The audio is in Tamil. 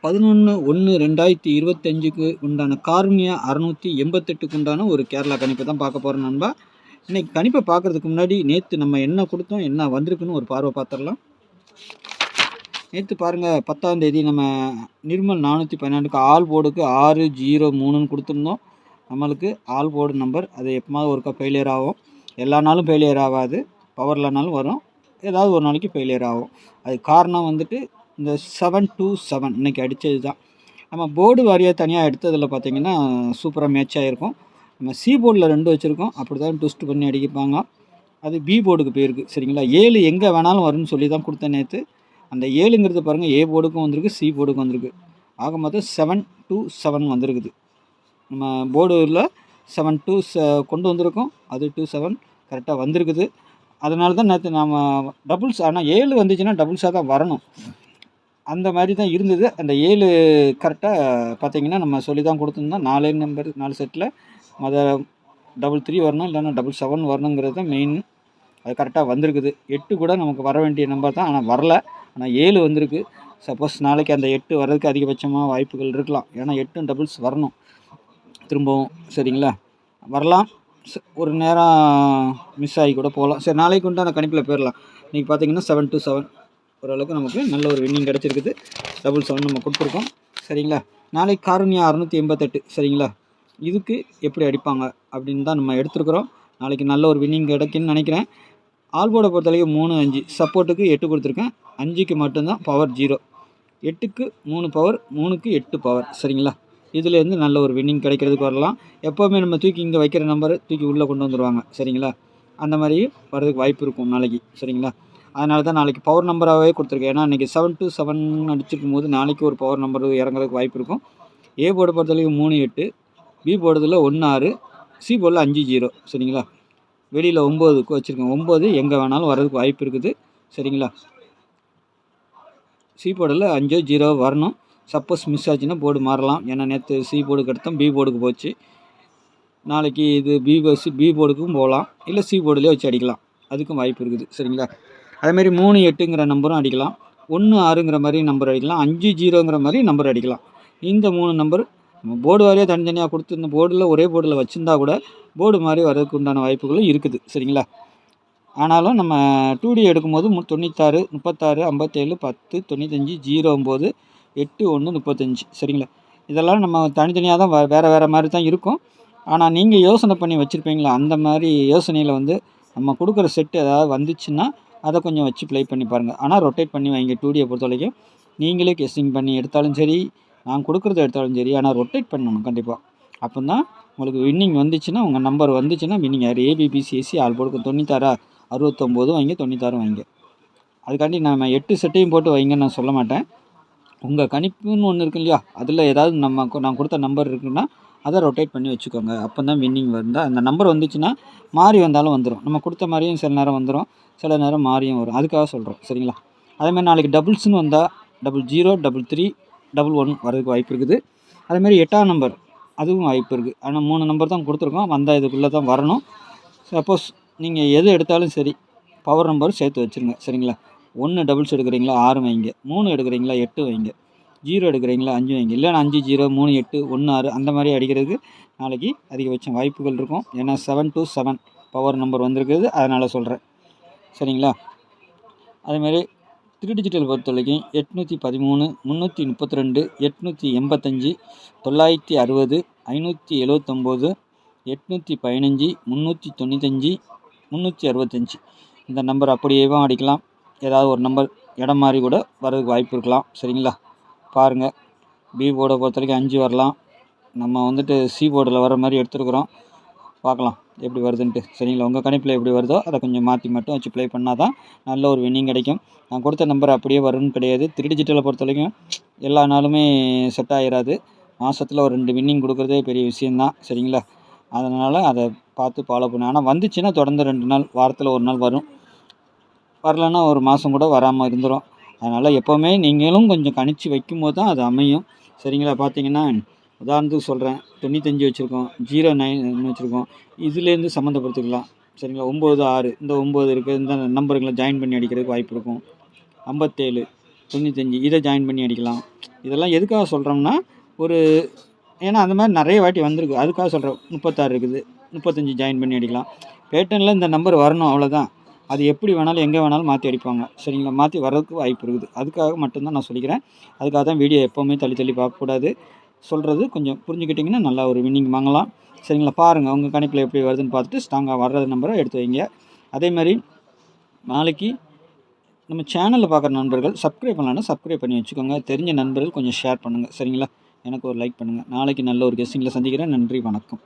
11/1/2025 உண்டான காருண்யா 688 உண்டான ஒரு கேரளா கணிப்பை தான் பார்க்க போகிறோம் நண்பா. இன்றைக்கி கணிப்பை பார்க்குறதுக்கு முன்னாடி நேற்று நம்ம என்ன கொடுத்தோம், என்ன வந்திருக்குன்னு ஒரு பார்வை பார்த்துடலாம். நேற்று பாருங்கள், 10ஆம் தேதி நம்ம நிர்மல் 412க்கு ஆல் போர்டுக்கு 603ன்னு கொடுத்துருந்தோம். நம்மளுக்கு ஆல் போர்டு நம்பர் அது எப்போமாவது ஒருக்கா ஃபெயிலியர் ஆகும். எல்லா நாளும் ஃபெயிலியர் ஆகாது, பவர்லனாலும் வரும், ஏதாவது ஒரு நாளைக்கு ஃபெயிலியர் ஆகும். அதுக்கு காரணம் வந்துட்டு இந்த 727 இன்றைக்கி அடித்தது தான். நம்ம போர்டு வாரியாக தனியாக எடுத்ததில் பார்த்திங்கன்னா சூப்பராக மேட்ச் ஆகிருக்கும். நம்ம சி போர்டில் 2 வச்சுருக்கோம், அப்படி தான் ட்விஸ்ட் பண்ணி அடிப்பாங்க. அது பி போர்டுக்கு போயிருக்கு. சரிங்களா, 7 எங்கே வேணாலும் வரும்னு சொல்லி தான் கொடுத்தேன் நேற்று. அந்த 7ங்கிறது பாருங்கள், ஏ போர்டுக்கும் வந்திருக்கு, சி போர்டுக்கும் வந்திருக்கு. ஆக மொத்தம் 727 வந்திருக்குது. நம்ம போர்டில் 7 கொண்டு வந்திருக்கோம், அது 27 கரெக்டாக வந்திருக்குது. அதனால தான் நேற்று நம்ம டபுள்ஸ், ஆனால் 7 வந்துச்சுன்னா டபுள்ஸாக தான் வரணும், அந்த மாதிரி தான் இருந்தது. அந்த 7 கரெக்டாக பார்த்திங்கன்னா நம்ம சொல்லி தான் கொடுத்துருந்தோம். 4 நம்பர் 4 செட்டில் மொதல் 33 வரணும், இல்லைன்னா 77 வரணுங்கிறது தான் மெயின். அது கரெக்டாக வந்திருக்குது. 8 கூட நமக்கு வர வேண்டிய நம்பர் தான், ஆனால் வரல. ஆனால் 7 வந்திருக்கு. சப்போஸ் நாளைக்கு அந்த 8 வர்றதுக்கு அதிகபட்சமாக வாய்ப்புகள் இருக்கலாம். ஏன்னா 8 டபுள்ஸ் வரணும் திரும்பவும். சரிங்களா, வரலாம், ஒரு நேரம் மிஸ் ஆகி கூட போகலாம். சரி, நாளைக்கு உண்டான கணிப்பில் போயிடலாம். இன்றைக்கி பார்த்திங்கன்னா 727 ஓரளவுக்கு நமக்கு நல்ல ஒரு வின்னிங் கிடச்சிருக்குது. 777 நம்ம கொடுத்துருக்கோம். சரிங்களா, நாளைக்கு காருண்யா 688. சரிங்களா, இதுக்கு எப்படி அடிப்பாங்க அப்படின்னு தான் நம்ம எடுத்துருக்குறோம். நாளைக்கு நல்ல ஒரு வின்னிங் கிடைக்குன்னு நினைக்கிறேன். ஆல்போர்டை பொறுத்தளவுக்கு 3 5 சப்போர்ட்டுக்கு 8 கொடுத்துருக்கேன். 5க்கு மட்டும்தான் பவர் 0, 8க்கு 3 பவர், 3க்கு 8 பவர். சரிங்களா, இதுலேருந்து நல்ல ஒரு வின்னிங் கிடைக்கிறதுக்கு வரலாம். எப்போவுமே நம்ம தூக்கி இங்கே வைக்கிற நம்பரை தூக்கி உள்ளே கொண்டு வந்துடுவாங்க. சரிங்களா, அந்த மாதிரி வர்றதுக்கு வாய்ப்பு இருக்கும் நாளைக்கு. சரிங்களா, அதனால தான் நாளைக்கு பவர் நம்பராகவே கொடுத்துருக்கேன். ஏன்னா இன்றைக்கி 727 அடிச்சிருக்கும் போது நாளைக்கு ஒரு பவர் நம்பர் இறங்குறதுக்கு வாய்ப்பு இருக்கும். ஏ போர்டை பொறுத்தளவுக்கு 3 8, பி போர்டில் 1 6, சி போர்டில் 5 0. சரிங்களா, வெளியில் 9க்கு வச்சுருக்கேன். 9 எங்கே வேணாலும் வர்றதுக்கு வாய்ப்பு இருக்குது. சரிங்களா, சி போர்டில் 5 0 வரணும். சப்போஸ் மிஸ் ஆச்சுன்னா போர்டு மாறலாம். ஏன்னா நேற்று சி போர்டுக்கு எடுத்தோம், பி போர்டுக்கு போச்சு. நாளைக்கு இது பி போர்டுக்கும் போகலாம், இல்லை சி போர்டுலேயே வச்சு அடிக்கலாம், அதுக்கும் வாய்ப்பு இருக்குது. சரிங்களா, அதேமாதிரி 3 8ங்கிற நம்பரும் அடிக்கலாம், 1 6ங்கிற மாதிரி நம்பர் அடிக்கலாம், 5 0ங்கிற மாதிரி நம்பர் அடிக்கலாம். இந்த 3 நம்பர் நம்ம போர்டு வாரியாக தனித்தனியாக கொடுத்து இந்த போர்டில் ஒரே போர்டில் வச்சுருந்தா கூட போர்டு மாதிரி வர்றதுக்கு உண்டான வாய்ப்புகளும் இருக்குது. சரிங்களா, ஆனாலும் நம்ம 2D எடுக்கும்போது 96 36 57 10 95 09 8 1 35. சரிங்களா, இதெல்லாம் நம்ம தனித்தனியாக தான் வேறு மாதிரி தான் இருக்கும். ஆனால் நீங்கள் யோசனை பண்ணி வச்சுருப்பீங்களா, அந்த மாதிரி யோசனையில் வந்து நம்ம கொடுக்குற செட்டு ஏதாவது வந்துச்சுன்னா அதை கொஞ்சம் வச்சு ப்ளே பண்ணி பாருங்கள். ஆனால் ரொட்டேட் பண்ணி வைங்க. 2Dயை பொறுத்த வரைக்கும் நீங்களே கெஸ்ஸிங் பண்ணி எடுத்தாலும் சரி, நான் கொடுக்குறத எடுத்தாலும் சரி, ஆனால் ரொட்டேட் பண்ணணும் கண்டிப்பாக. அப்போ தான் உங்களுக்கு வின்னிங் வந்துச்சுன்னா, உங்கள் நம்பர் வந்துச்சுன்னா வின்னிங். யார் ஏபிபிசிஎஸ்சி ஆல் போடுக்கு 96 69 வைங்க, 96 வைங்க. அதுக்காண்டி நம்ம 8 செட்டையும் போட்டு வைங்கன்னு நான் சொல்ல மாட்டேன். உங்கள் கணிப்புன்னு ஒன்று இருக்கு இல்லையா, அதில் ஏதாவது நான் கொடுத்த நம்பர் இருக்குன்னா அதை ரொட்டேட் பண்ணி வச்சுக்கோங்க. அப்போ தான் வின்னிங் வந்தால் அந்த நம்பர் வந்துச்சுன்னா மாறி வந்தாலும் வந்துடும். நம்ம கொடுத்த மாதிரியும் சில நேரம் வந்துடும், சில நேரம் மாறியும் வரும். அதுக்காக சொல்கிறோம். சரிங்களா, அதேமாதிரி நாளைக்கு டபுள்ஸ்னு வந்தால் 00 33 11 வரதுக்கு வாய்ப்பு இருக்குது. அதேமாதிரி 8ஆம் நம்பர் அதுவும் வாய்ப்பு இருக்குது. ஆனால் 3 நம்பர் தான் கொடுத்துருக்கோம், வந்தால் இதுக்குள்ளே தான் வரணும். சப்போஸ் நீங்கள் எது எடுத்தாலும் சரி பவர் நம்பர் சேர்த்து வச்சுருங்க. சரிங்களா, 1 டபுள்ஸ் எடுக்கிறீங்களா 6 வைங்க, 3 எடுக்கிறீங்களா 8 வைங்க, 0 எடுக்கிறீங்களா 5 வைங்க, இல்லைன்னா 5 0 3 8 1 6 அந்த மாதிரி அடிக்கிறதுக்கு நாளைக்கு அதிகபட்சம் வாய்ப்புகள் இருக்கும். ஏன்னா 727 பவர் நம்பர் வந்திருக்குது, அதனால் சொல்கிறேன். சரிங்களா, அதேமாதிரி 3 டிஜிட்டல் பொறுத்த வரைக்கும் 813 332 885 960 579 815 395 365 இந்த நம்பர் அப்படியேவும் அடிக்கலாம். ஏதாவது ஒரு நம்பர் இடம் மாதிரி கூட வர்றதுக்கு வாய்ப்பு இருக்கலாம். சரிங்களா, பாருங்கள். பி போர்டை பொறுத்த வரைக்கும் 5 வரலாம். நம்ம வந்துட்டு சி போர்டில் வர மாதிரி எடுத்துருக்குறோம், பார்க்கலாம் எப்படி வருதுன்ட்டு. சரிங்களா, உங்கள் கணிப்பில் எப்படி வருதோ அதை கொஞ்சம் மாற்றி மட்டும் வச்சு ப்ளே பண்ணால் தான் நல்ல ஒரு வின்னிங் கிடைக்கும். நான் கொடுத்த நம்பர் அப்படியே வரும்னு கிடையாது. 3 டிஜிட்டலை பொறுத்த வரைக்கும் எல்லா நாளுமே செட் ஆகிடாது. மாதத்தில் ஒரு 2 வின்னிங் கொடுக்குறதே பெரிய விஷயந்தான். சரிங்களா, அதனால் அதை பார்த்து ஃபாலோ பண்ணு. ஆனால் வந்துச்சுன்னா தொடர்ந்து 2 நாள், வாரத்தில் 1 நாள் வரும். வரலன்னா ஒரு மாதம் கூட வராமல் இருந்துடும். அதனால் எப்போவுமே நீங்களும் கொஞ்சம் கணிச்சு வைக்கும்போது தான் அது அமையும். சரிங்களா, பார்த்தீங்கன்னா உதாரணத்துக்கு சொல்கிறேன், 95 வச்சுருக்கோம், 09 வச்சுருக்கோம், இதுலேருந்து சம்மந்தப்படுத்திக்கலாம். சரிங்களா, 9 6 இந்த 9 இருக்குது, இந்த நம்பருங்களை ஜாயின் பண்ணி அடிக்கிறதுக்கு வாய்ப்பு இருக்கும். 57 95 இதை ஜாயின் பண்ணி அடிக்கலாம். இதெல்லாம் எதுக்காக சொல்கிறோம்னா ஒரு ஏன்னா அந்த மாதிரி நிறைய வாட்டி வந்திருக்கு, அதுக்காக சொல்கிறேன். 36 இருக்குது, 35 ஜாயின் பண்ணி அடிக்கலாம். பேட்டர்னில் இந்த நம்பர் வரணும், அவ்வளோதான். அது எப்படி வேணாலும் எங்கே வேணாலும் மாற்றி அடிப்பாங்க, சரிங்களா? மாற்றி வர்றதுக்கு வாய்ப்பு இருக்குது. அதுக்காக மட்டும்தான் நான் சொல்லிக்கிறேன். அதுக்காக தான் வீடியோ எப்போவுமே தள்ளி தள்ளி பார்க்கக்கூடாது. சொல்கிறது கொஞ்சம் புரிஞ்சுக்கிட்டிங்கன்னா நல்லா ஒரு வின்னிங் வாங்கலாம், சரிங்களா? பாருங்கள் உங்கள் கணிப்பில் எப்படி வருதுன்னு பார்த்துட்டு ஸ்ட்ராங்காக வர்றது நம்பரை எடுத்து வைங்க. அதேமாதிரி நாளைக்கு நம்ம சேனலில் பார்க்குற நண்பர்கள் சப்ஸ்கிரைப் பண்ணலான்னா சப்ஸ்கிரைப் பண்ணி வச்சுக்கோங்க. தெரிஞ்ச நண்பர்கள் கொஞ்சம் ஷேர் பண்ணுங்கள், சரிங்களா? எனக்கு ஒரு லைக் பண்ணுங்கள். நாளைக்கு நல்ல ஒரு கெஸ்டிங்கில் சந்திக்கிறேன். நன்றி, வணக்கம்.